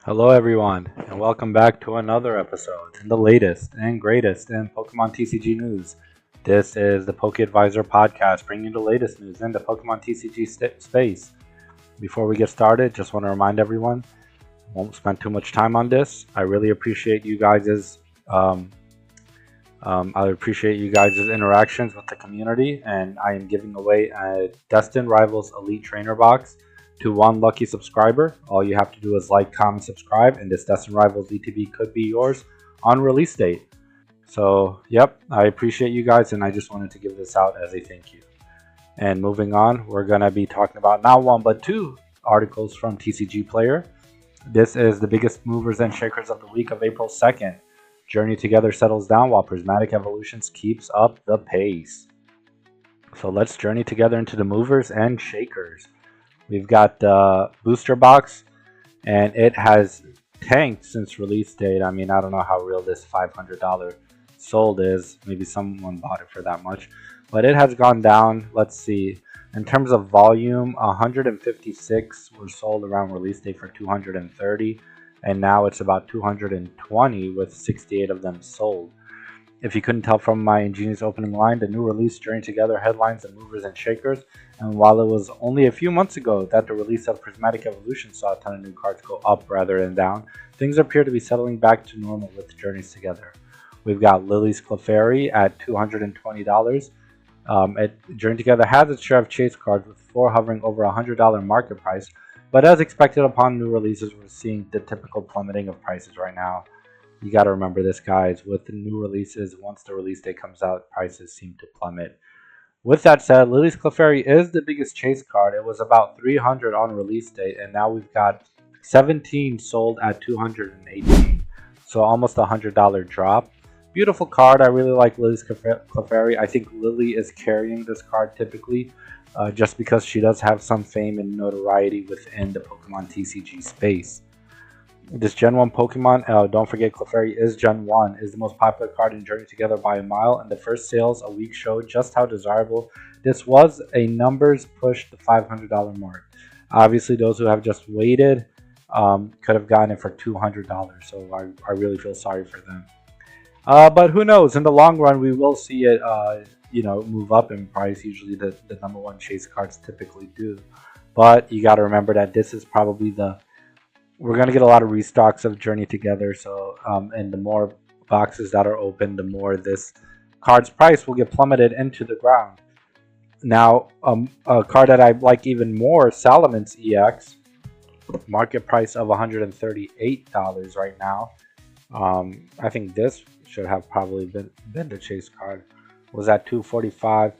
Hello everyone, and welcome back to another episode in the latest and greatest in Pokemon TCG news. This is the Poke Advisor podcast, bringing you the latest news in the Pokemon TCG space. Before we get started, just want to remind everyone, won't spend too much time on this. I really appreciate you guys' interactions with the community, and I am giving away a Destined Rivals Elite Trainer box to one lucky subscriber. All you have to do is like, comment, subscribe, and this Destined Rivals ETB could be yours on release date. So, yep, I appreciate you guys, and I just wanted to give this out as a thank you. And moving on, we're going to be talking about not one but two articles from TCG Player. This is the biggest movers and shakers of the week of April 2nd. Journey Together settles down while Prismatic Evolutions keeps up the pace. So let's journey together into the movers and shakers. We've got the booster box, and it has tanked since release date. I mean, I don't know how real this $500 sold is. Maybe someone bought it for that much. But it has gone down. Let's see. In terms of volume, 156 were sold around release date for 230. And now it's about 220 with 68 of them sold. If you couldn't tell from my ingenious opening line, the new release Journey Together headlines the movers and shakers. And while it was only a few months ago that the release of Prismatic Evolution saw a ton of new cards go up rather than down, things appear to be settling back to normal with Journeys Together. We've got Lily's Clefairy at $220. Journey Together has its share of chase cards, with 4 hovering over $100 market price. But as expected upon new releases, we're seeing the typical plummeting of prices right now. You got to remember this, guys. With the new releases, once the release date comes out, prices seem to plummet. With that said, Lily's Clefairy is the biggest chase card. It was about 300 on release date, and now we've got 17 sold at 218. So almost a $100 drop. Beautiful card. I really like Lily's Clefairy. I think Lily is carrying this card typically, just because she does have some fame and notoriety within the Pokemon TCG space. This Gen 1 Pokemon, don't forget Clefairy is Gen 1, is the most popular card in Journey Together by a mile, and the first sales a week showed just how desirable this was. A numbers pushed the $500 mark. Obviously, those who have just waited could have gotten it for $200, so I really feel sorry for them. But who knows? In the long run, we will see it move up in price. Usually the number one chase cards typically do. But you got to remember that this is probably we're going to get a lot of restocks of Journey Together. So, and the more boxes that are open, the more this card's price will get plummeted into the ground. Now, a card that I like even more, Salamon's EX, market price of $138 right now. I think this should have probably been the chase card. Was at 245,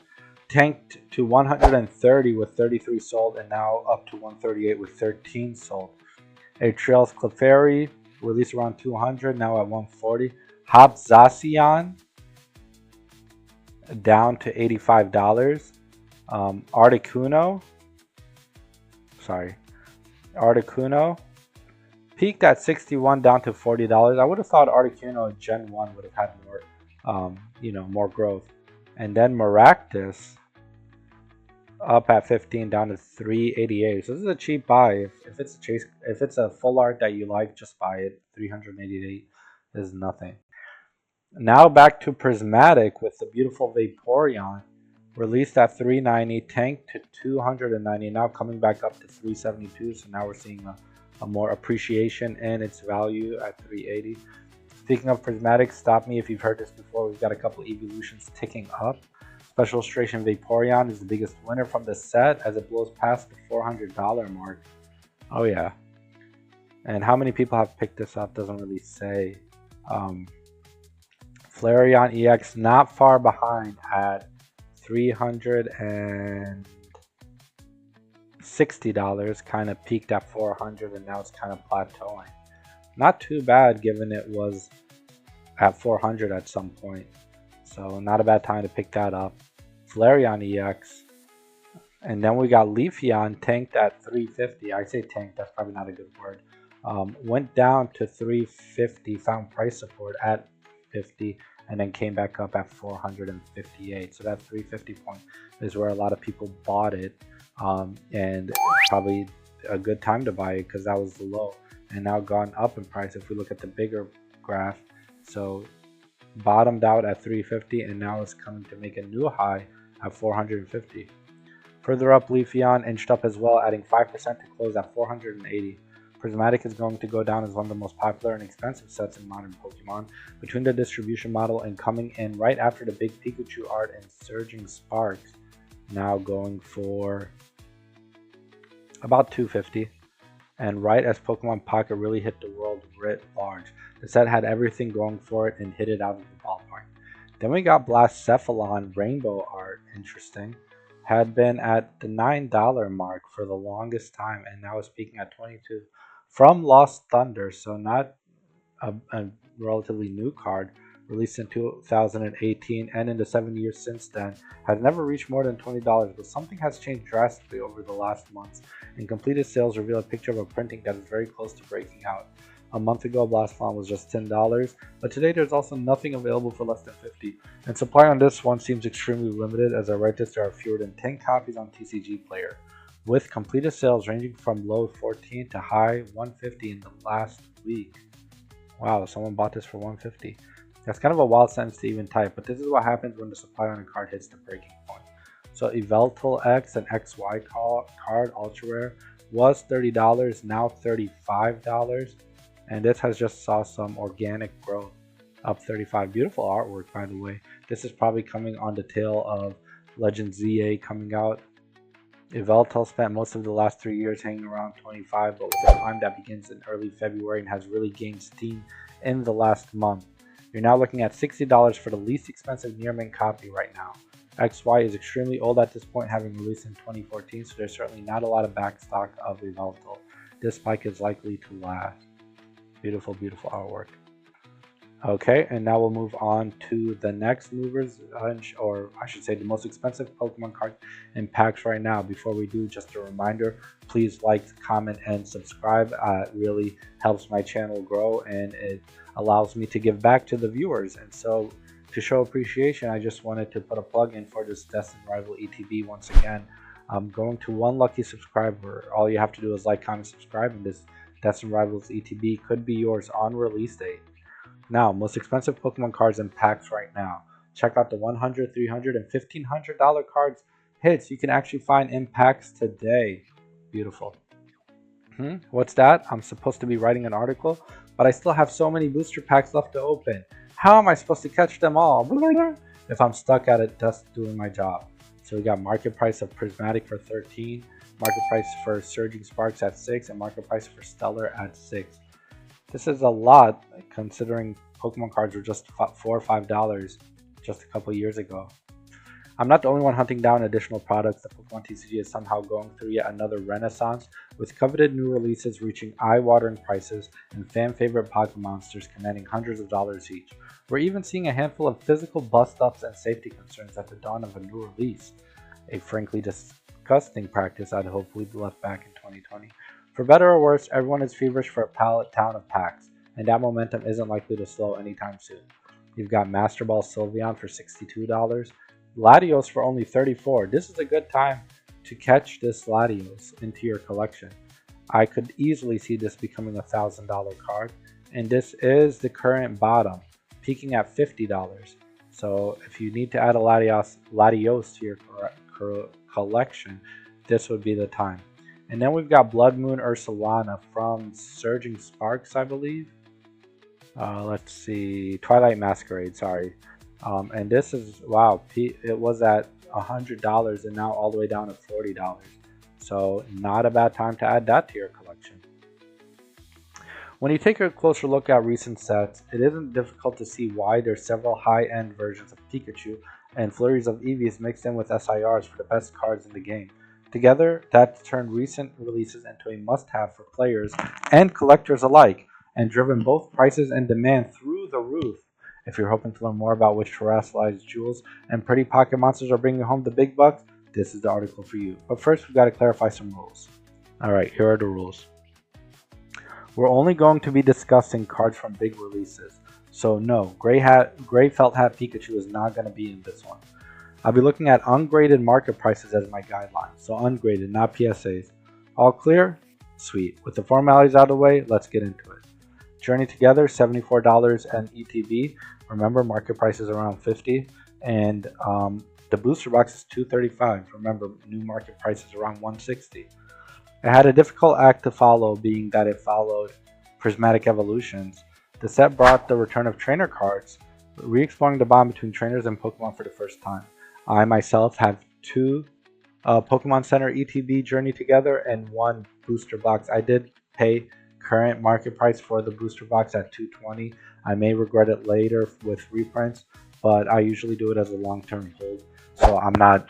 tanked to 130 with 33 sold, and now up to 138 with 13 sold. Trails Clefairy released around 200, now at 140. Hopzacian down to $85. Articuno peaked at 61, down to $40. I would have thought Articuno Gen 1 would have had more, more growth. And then Maractus up at 15, down to 388. So this is a cheap buy. If it's a full art that you like, just buy it. 388 is nothing. Now back to Prismatic with the beautiful Vaporeon, released at 390, tanked to 290, now coming back up to 372. So now we're seeing a more appreciation in its value at 380. Speaking of Prismatic, stop me if you've heard this before. We've got a couple evolutions ticking up. Special Illustration Vaporeon is the biggest winner from the set as it blows past the $400 mark. Oh yeah. And how many people have picked this up doesn't really say. Flareon EX not far behind at $360, kind of peaked at 400 and now it's kind of plateauing. Not too bad given it was at 400 at some point. So not a bad time to pick that up. Flareon EX. And then we got Leafeon tanked at 350. I say tanked, that's probably not a good word. Went down to 350, found price support at 50, and then came back up at 458. So that 350 point is where a lot of people bought it, and probably a good time to buy it because that was the low. and now gone up in price if we look at the bigger graph. So bottomed out at 350 and now is coming to make a new high at 450. Further up, Leafeon inched up as well, adding 5% to close at 480. Prismatic is going to go down as one of the most popular and expensive sets in modern Pokemon. Between the distribution model and coming in right after the big Pikachu art and Surging Sparks, now going for about 250. And right as Pokemon Pocket really hit the world writ large, the set had everything going for it and hit it out of the ballpark. Then we got Blacephalon Rainbow art, interesting. Had been at the $9 mark for the longest time and now is peaking at 22 from Lost Thunder, so not a relatively new card, released in 2018 and in the 7 years since then, has never reached more than $20, but something has changed drastically over the last months, and completed sales reveal a picture of a printing that is very close to breaking out. A month ago, Blacephalon was just $10, but today there's also nothing available for less than $50, and supply on this one seems extremely limited, as I write this there are fewer than 10 copies on TCG Player, with completed sales ranging from low 14 to high 150 in the last week. Wow, someone bought this for 150. That's kind of a wild sentence to even type, but this is what happens when the supply on a card hits the breaking point. So Yveltal X, an XY card, ultra rare, was $30, now $35. And this has just saw some organic growth, up 35. Beautiful artwork, by the way. This is probably coming on the tail of Legend ZA coming out. Yveltal spent most of the last 3 years hanging around 25, but with a climb that begins in early February and has really gained steam in the last month. You're now looking at $60 for the least expensive near mint copy right now. XY is extremely old at this point, having released in 2014, so there's certainly not a lot of backstock of Yveltal. This spike is likely to last. Beautiful, beautiful artwork. Okay, and now we'll move on to the next movers, or I should say the most expensive Pokemon card in packs right now. Before we do, just a reminder, please like, comment, and subscribe. It really helps my channel grow, and it allows me to give back to the viewers. And so, to show appreciation, I just wanted to put a plug in for this Destined Rival ETB once again. I'm going to one lucky subscriber. All you have to do is like, comment, subscribe, and this Destined Rivals ETB could be yours on release date. Now, most expensive Pokemon cards in packs right now. Check out the $100, $300, and $1,500 cards hits you can actually find in packs today. Beautiful. What's that? I'm supposed to be writing an article, but I still have so many booster packs left to open. How am I supposed to catch them all if I'm stuck at it just doing my job? So we got market price of Prismatic for 13, market price for Surging Sparks at 6, and market price for Stellar at 6. This is a lot considering Pokemon cards were just $4 or $5 just a couple years ago. I'm not the only one hunting down additional products. The Pokemon TCG is somehow going through yet another renaissance, with coveted new releases reaching eye-watering prices and fan-favorite Pokémon monsters commanding hundreds of dollars each. We're even seeing a handful of physical bust-ups and safety concerns at the dawn of a new release. A frankly disgusting practice I'd hopefully be left back in 2020. For better or worse, everyone is feverish for a pallet town of packs, and that momentum isn't likely to slow anytime soon. You've got Master Ball Sylveon for $62, Latios for only $34. This is a good time to catch this Latios into your collection. I could easily see this becoming a $1,000 card, and this is the current bottom, peaking at $50. So if you need to add a Latios to your collection, this would be the time. And then we've got Blood Moon Ursulana from Surging Sparks, I believe. Let's see, Twilight Masquerade, sorry. And this is, wow, it was at $100 and now all the way down to $40. So not a bad time to add that to your collection. When you take a closer look at recent sets, it isn't difficult to see why there's several high-end versions of Pikachu and flurries of Eevees mixed in with SIRs for the best cards in the game. Together, that's turned recent releases into a must-have for players and collectors alike, and driven both prices and demand through the roof. If you're hoping to learn more about which terrestrialized jewels and pretty pocket monsters are bringing home the big bucks, this is the article for you. But first, we've got to clarify some rules. Alright, here are the rules. We're only going to be discussing cards from big releases. So no, Gray Felt Hat Pikachu is not going to be in this one. I'll be looking at ungraded market prices as my guideline. So ungraded, not PSAs. All clear? Sweet. With the formalities out of the way, let's get into it. Journey Together, $74 and ETB. Remember, market price is around 50, and the booster box is 235. Remember, new market price is around 160. It had a difficult act to follow, being that it followed Prismatic Evolutions. The set brought the return of trainer cards, re-exploring the bond between trainers and Pokemon for the first time. I myself have two Pokemon Center ETB Journey Together and one booster box. I did pay current market price for the booster box at $220. I may regret it later with reprints, but I usually do it as a long-term hold, so I'm not,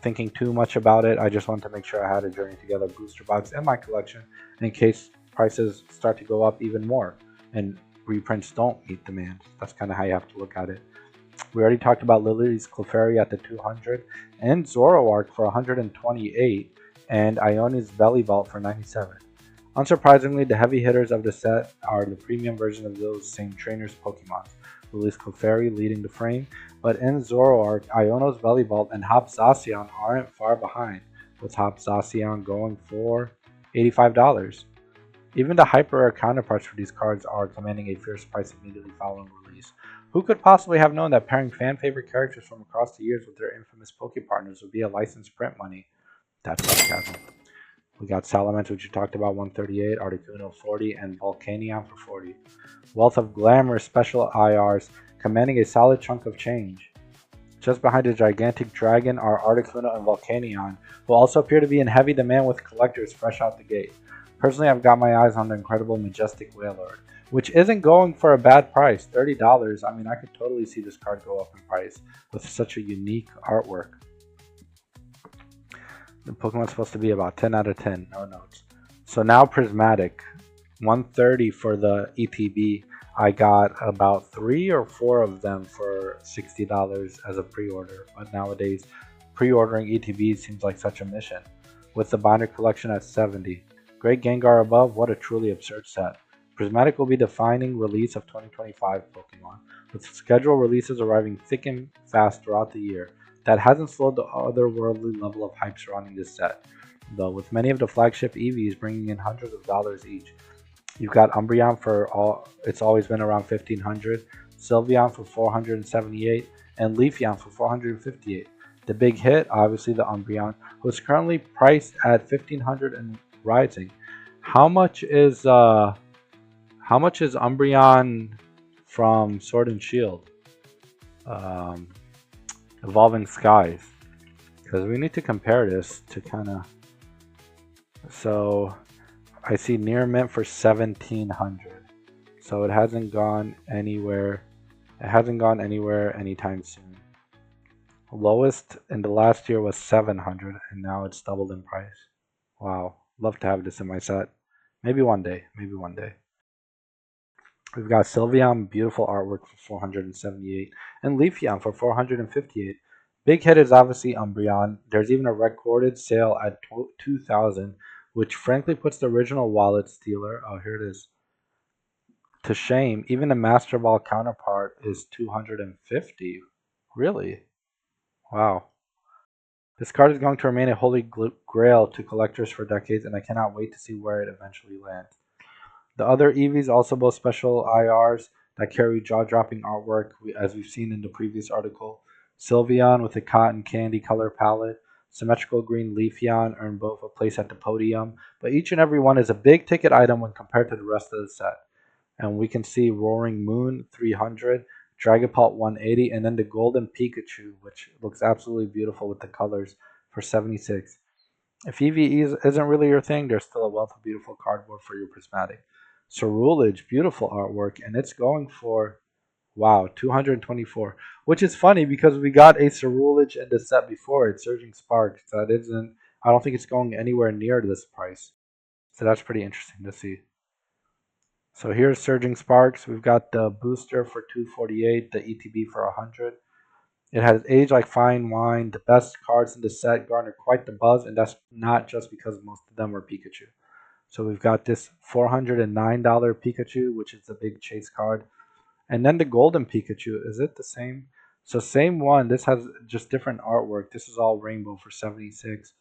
thinking too much about it. I just wanted to make sure I had a Journey Together booster box in my collection in case prices start to go up even more and reprints don't meet demand. That's kind of how you have to look at it. We already talked about Lily's Clefairy at the 200 and Zoroark for 128 and Iona's Belly Vault for 97. Unsurprisingly, the heavy hitters of the set are the premium version of those same trainers' Pokemon. Lily's Clefairy leading the frame, but in Zoroark, Iono's Belly Vault and Hop Zacian aren't far behind, with Hop Zacian going for $85. Even the hyper rare counterparts for these cards are commanding a fierce price immediately following release. Who could possibly have known that pairing fan favorite characters from across the years with their infamous Poke partners would be a licensed print money? That's sarcasm. We got Salamence, which you talked about, 138, Articuno 40, and Volcanion for 40. Wealth of Glamour special IRs commanding a solid chunk of change. Just behind the gigantic dragon are Articuno and Volcanion, who also appear to be in heavy demand with collectors fresh out the gate. Personally, I've got my eyes on the incredible Majestic Wailord, which isn't going for a bad price, $30. I mean, I could totally see this card go up in price with such a unique artwork. The Pokemon's supposed to be about 10 out of 10, no notes. So now Prismatic, 130 for the ETB. I got about 3 or 4 of them for $60 as a pre-order, but nowadays pre-ordering ETBs seems like such a mission. With the binder collection at 70. Great Gengar above, what a truly absurd set. Prismatic will be the defining release of 2025 Pokemon, with scheduled releases arriving thick and fast throughout the year. That hasn't slowed the otherworldly level of hype surrounding this set, though, with many of the flagship EVs bringing in hundreds of dollars each. You've got Umbreon it's always been around $1,500, Sylveon for $478, and Leafeon for $458. The big hit, obviously the Umbreon, who is currently priced at $1,500 and rising. How much is Umbreon from Sword and Shield? Evolving Skies, because we need to compare this to kind of. So I see near mint for 1,700, so it hasn't gone anywhere. It hasn't gone anywhere anytime soon. Lowest in the last year was 700, and now it's doubled in price. Wow, love to have this in my set. Maybe one day. Maybe one day. We've got Sylveon, beautiful artwork for 478, and Leafeon for 458. Big hit is obviously Umbreon. There's even a recorded sale at 2,000, which frankly puts the original wallet stealer, oh here it is, to shame. Even the Master Ball counterpart is 250. Really? Wow. This card is going to remain a holy grail to collectors for decades, and I cannot wait to see where it eventually lands. The other EVs also boast special IRs that carry jaw-dropping artwork, as we've seen in the previous article. Sylveon with a cotton candy color palette, symmetrical green Leafeon earn both a place at the podium, but each and every one is a big ticket item when compared to the rest of the set. And we can see Roaring Moon 300, Dragapult 180, and then the Golden Pikachu, which looks absolutely beautiful with the colors, for 76. If EVE isn't really your thing, there's still a wealth of beautiful cardboard for your Prismatic. Cerulege, beautiful artwork, and it's going for, wow, 224. Which is funny because we got a Cerulege in the set before. It's Surging Sparks. I don't think it's going anywhere near this price. So that's pretty interesting to see. So here's Surging Sparks. We've got the booster for 248, the ETB for 100. It has aged like fine wine. The best cards in the set garner quite the buzz, and that's not just because most of them are Pikachu. So we've got this $409 Pikachu, which is the big chase card. And then the Golden Pikachu. Is it the same? So same one. This has just different artwork. This is all rainbow for 76.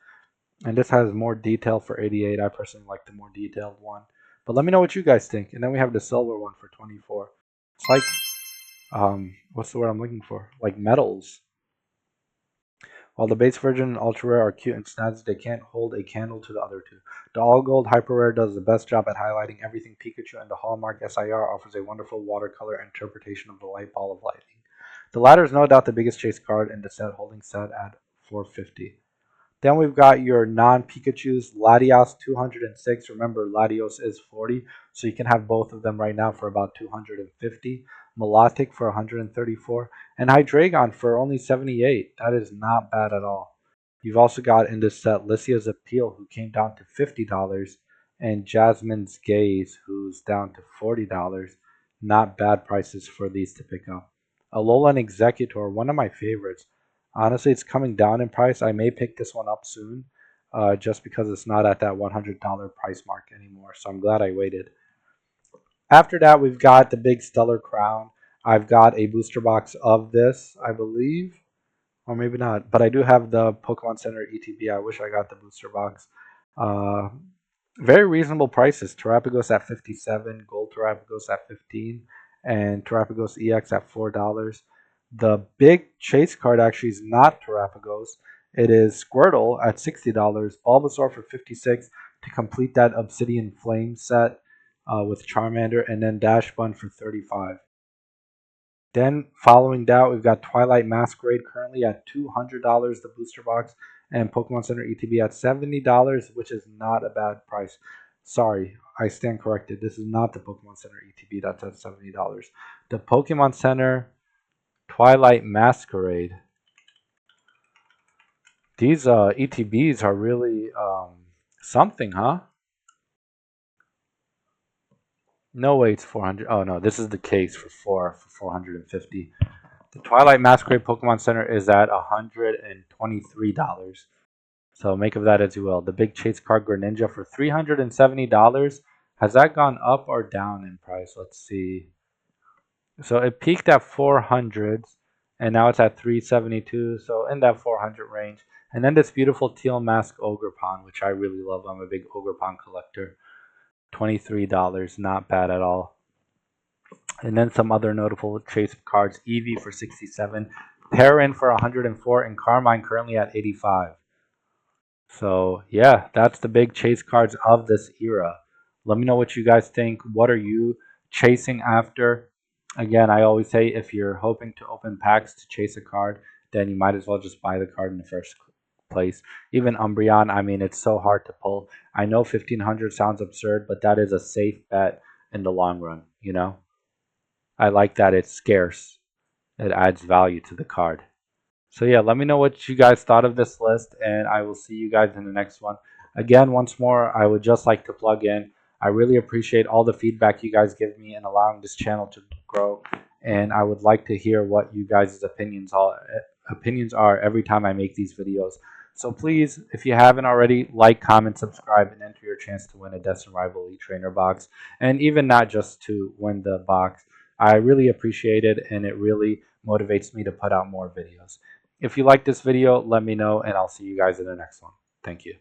And this has more detail for 88. I personally like the more detailed one. But let me know what you guys think. And then we have the silver one for 24. It's like, what's the word I'm looking for? Like metals. While the base version and ultra rare are cute and snazzy, they can't hold a candle to the other two. The all gold hyper rare does the best job at highlighting everything Pikachu, and the Hallmark SIR offers a wonderful watercolor interpretation of the light ball of lightning. The latter is no doubt the biggest chase card in the set, holding set at 450. Then we've got your non-Pikachus, Latios 206. Remember, Latios is 40, so you can have both of them right now for about 250. Milotic for 134, and Hydreigon for only 78. That is not bad at all. You've also got in this set Lycia's Appeal, who came down to $50, and Jasmine's Gaze, who's down to $40. Not bad prices for these to pick up. Alolan Executor, one of my favorites. Honestly, it's coming down in price. I may pick this one up soon, just because it's not at that $100 price mark anymore. So I'm glad I waited. After that, we've got the big Stellar Crown. I've got a booster box of this, I believe, or maybe not. But I do have the Pokemon Center ETB. I wish I got the booster box. Uh, Very reasonable prices. Terapagos at 57, Gold Terapagos at 15, and Terapagos EX at $4. The big chase card actually is not Terapagos. It is Squirtle at $60, Bulbasaur for 56 to complete that Obsidian Flame set with Charmander, and then Dash Bun for 35. Then following that, we've got Twilight Masquerade currently at $200, the booster box, and Pokemon Center ETB at $70, which is not a bad price. Sorry, I stand corrected. This is not the Pokemon Center ETB that's at $70. The Pokemon Center Twilight Masquerade. These ETBs are really something, huh? No way it's 400. Oh no, this is the case for 450. The Twilight Masquerade Pokemon Center is at $123. So make of that as you will. The big chase card Greninja for $370. Has that gone up or down in price? Let's see. So it peaked at 400s and now it's at 372. So in that 400 range. And then this beautiful teal mask Ogerpon, which I really love. I'm a big Ogerpon collector. $23. Not bad at all. And then some other notable chase cards. Eevee for 67, Terran for 104, and Carmine currently at 85. So yeah, that's the big chase cards of this era. Let me know what you guys think. What are you chasing after? Again, I always say if you're hoping to open packs to chase a card, then you might as well just buy the card in the first place. Even Umbreon, I mean, it's so hard to pull. I know 1500 sounds absurd, but that is a safe bet in the long run, you know? I like that it's scarce. It adds value to the card. So yeah, let me know what you guys thought of this list, and I will see you guys in the next one. Again, once more, I would just like to plug in. I really appreciate all the feedback you guys give me and allowing this channel to grow. And I would like to hear what you guys' opinions are every time I make these videos. So please, if you haven't already, like, comment, subscribe, and enter your chance to win a Destined Rival Elite Trainer box. And even not just to win the box. I really appreciate it, and it really motivates me to put out more videos. If you like this video, let me know, and I'll see you guys in the next one. Thank you.